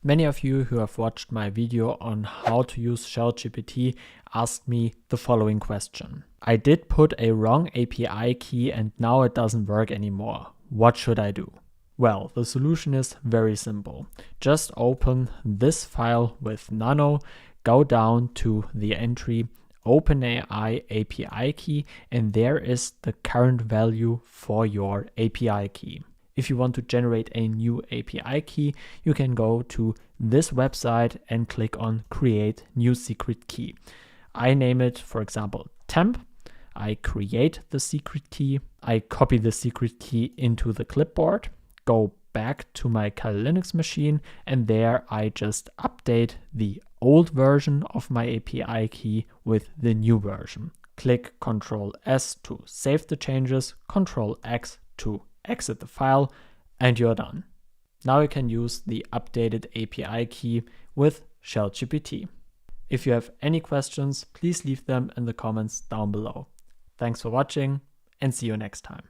Many of you who have watched my video on how to use shellgpt asked me the following question. I did put a wrong API key and now it doesn't work anymore. What should I do? Well, the solution is very simple. Just open this file with nano, go down to the entry OpenAI API key, and there is the current value for your API key. If you want to generate a new API key, you can go to this website and click on Create New Secret Key. I name it, for example, temp. I create the secret key. I copy the secret key into the clipboard, go back to my Kali Linux machine, and there I just update the old version of my API key with the new version. Click CTRL+S to save the changes, CTRL+X to exit the file, and you're done. Now you can use the updated API key with shellgpt. If you have any questions, please leave them in the comments down below. Thanks for watching and see you next time.